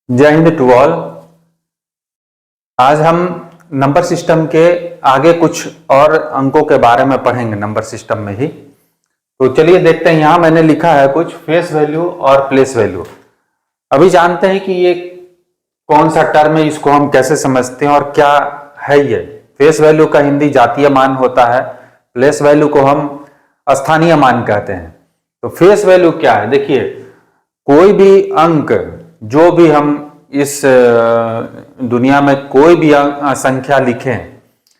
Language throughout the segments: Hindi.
जय हिंद टू ऑल। आज हम नंबर सिस्टम के आगे कुछ और अंकों के बारे में पढ़ेंगे नंबर सिस्टम में ही। तो चलिए देखते हैं, यहां मैंने लिखा है कुछ फेस वैल्यू और प्लेस वैल्यू। अभी जानते हैं कि ये कौन सा टर्म है, इसको हम कैसे समझते हैं और क्या है ये। फेस वैल्यू का हिंदी जातीय मान होता है, प्लेस वैल्यू को हम स्थानीय मान कहते हैं। तो फेस वैल्यू क्या है, देखिए कोई भी अंक जो भी हम इस दुनिया में कोई भी संख्या लिखें,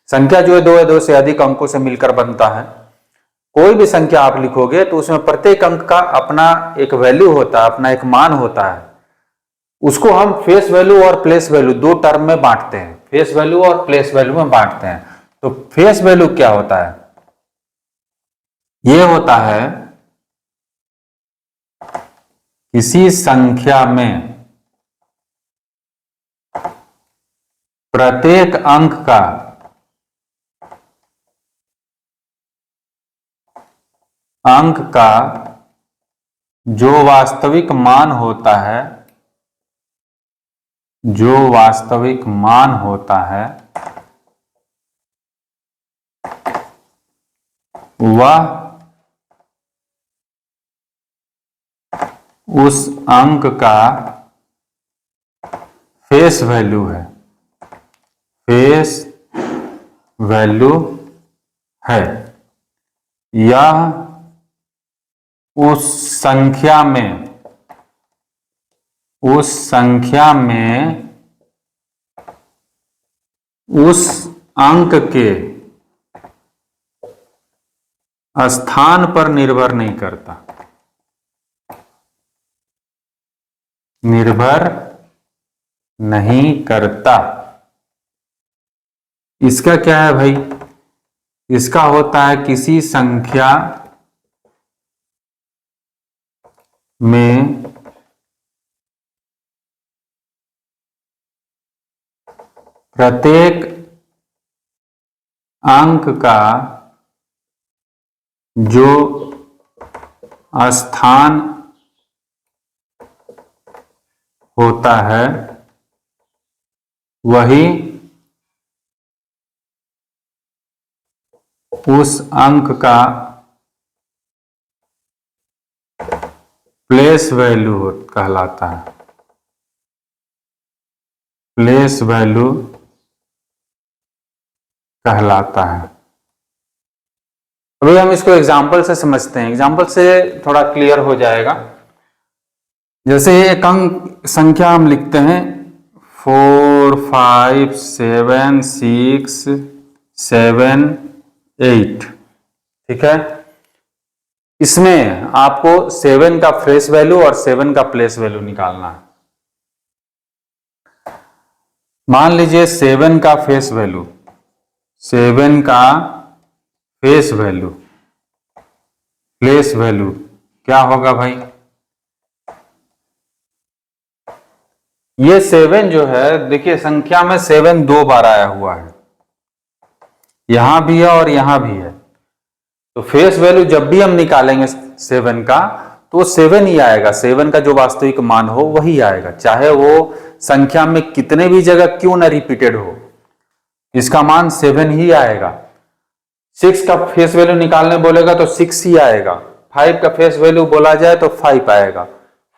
संख्या जो है दो से अधिक अंकों से मिलकर बनता है। कोई भी संख्या आप लिखोगे तो उसमें प्रत्येक अंक का अपना एक वैल्यू होता है, अपना एक मान होता है। उसको हम फेस वैल्यू और प्लेस वैल्यू दो टर्म में बांटते हैं, फेस वैल्यू और प्लेस वैल्यू में बांटते हैं। तो फेस वैल्यू क्या होता है, ये होता है किसी संख्या में प्रत्येक अंक का जो वास्तविक मान होता है, जो वास्तविक मान होता है वह उस अंक का फेस वैल्यू है, फेस वैल्यू है। यह उस संख्या में उस अंक के स्थान पर निर्भर नहीं करता, निर्भर नहीं करता। इसका क्या है भाई, इसका होता है किसी संख्या में प्रत्येक अंक का जो स्थान होता है वही उस अंक का प्लेस वैल्यू कहलाता है, प्लेस वैल्यू कहलाता है। अभी हम इसको एग्जाम्पल से समझते हैं, एग्जाम्पल से थोड़ा क्लियर हो जाएगा। जैसे एक अंक संख्या हम लिखते हैं 4 5 7 6 7 8, ठीक है। इसमें आपको 7 का फेस वैल्यू और 7 का प्लेस वैल्यू निकालना है। मान लीजिए 7 का फेस वैल्यू, 7 का फेस वैल्यू, प्लेस वैल्यू क्या होगा भाई, ये 7 जो है, देखिए संख्या में 7 दो बार आया हुआ है, यहां भी है और यहां भी है। तो फेस वैल्यू जब भी हम निकालेंगे 7 का तो 7 ही आएगा, 7 का जो वास्तविक मान हो वही आएगा, चाहे वो संख्या में कितने भी जगह क्यों ना रिपीटेड हो, इसका मान 7 ही आएगा। 6 का फेस वैल्यू निकालने बोलेगा तो 6 ही आएगा। 5 का फेस वैल्यू बोला जाए तो 5 आएगा।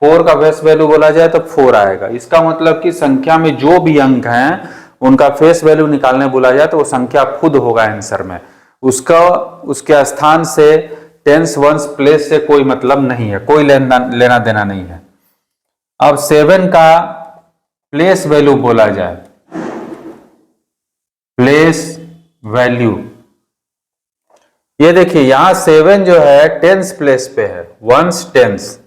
4 का फेस वैल्यू बोला जाए तो 4 आएगा। इसका मतलब कि संख्या में जो भी अंक हैं उनका फेस वैल्यू निकालने बोला जाए तो वो संख्या खुद होगा आंसर में, उसका उसके स्थान से टेंस वंस प्लेस से कोई मतलब नहीं है, कोई लेना देना नहीं है। अब 7 का प्लेस वैल्यू बोला जाए, प्लेस वैल्यू, ये देखिए यहां 7 जो है टेंस प्लेस पे है, वंस टेंस,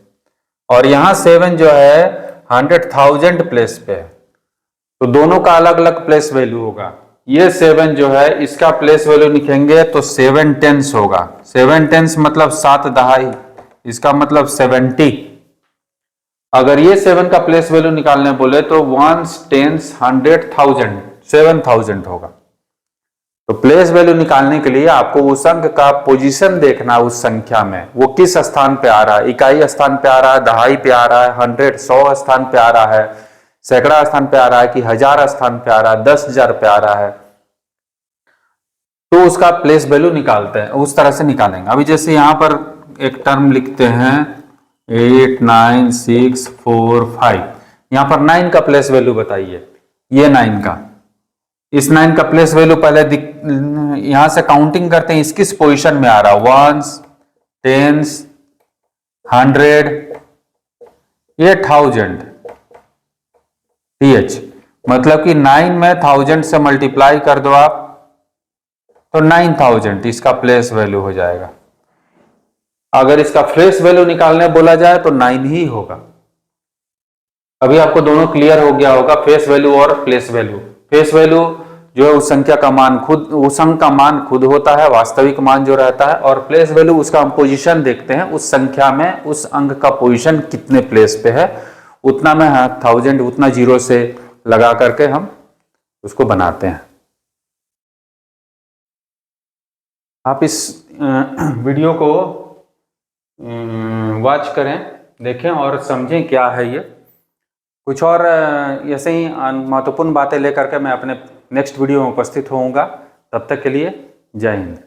और यहां 7 जो है 100,000 प्लेस पे है। तो दोनों का अलग अलग प्लेस वैल्यू होगा। ये 7 जो है इसका प्लेस वैल्यू लिखेंगे तो 7 टेंस होगा, 7 टेंस मतलब 7 दहाई, इसका मतलब 70। अगर ये 7 का प्लेस वैल्यू निकालने बोले तो 1 टेंस 100,000 7,000 होगा। तो प्लेस वैल्यू निकालने के लिए आपको उस अंक का पोजीशन देखना, उस संख्या में वो किस स्थान पे आ रहा है, इकाई स्थान पे आ रहा है, दहाई पे आ रहा है, 100 स्थान पे आ रहा है, सैकड़ा स्थान पे आ रहा है कि 1000 स्थान पे आ रहा है, 10,000 पे आ रहा है, तो उसका प्लेस वैल्यू निकालते हैं, उस तरह से निकालेंगे। अभी जैसे यहाँ पर एक टर्म लिखते हैं 8 9 6 4 5, यहाँ पर 9 का प्लेस वैल्यू बताइए। ये 9 का, इस 9 का प्लेस वैल्यू पहले यहां से काउंटिंग करते हैं, किस पोजीशन में आ रहा है, वंस, टेंस, 100, ये 1000, TH, मतलब कि 9 में 1000 से मल्टीप्लाई कर दो आप तो 9000 इसका प्लेस वैल्यू हो जाएगा। अगर इसका प्लेस वैल्यू निकालने बोला जाए तो 9 ही होगा। अभी आपको दोनों क्लियर हो गया होगा, फेस वैल्यू और प्लेस वैल्यू। फेस वैल्यू जो है उस संख्या का मान खुद, उस अंक का मान खुद होता है, वास्तविक मान जो रहता है, और प्लेस वैल्यू उसका हम पोजीशन देखते हैं, उस संख्या में उस अंक का पोजीशन कितने प्लेस पे है, उतना में 1000 उतना जीरो से लगा करके हम उसको बनाते हैं। आप इस वीडियो को वॉच करें, देखें और समझें क्या है ये। कुछ और ऐसे ही महत्वपूर्ण बातें लेकर के मैं अपने नेक्स्ट वीडियो में उपस्थित होऊंगा। तब तक के लिए जय हिंद।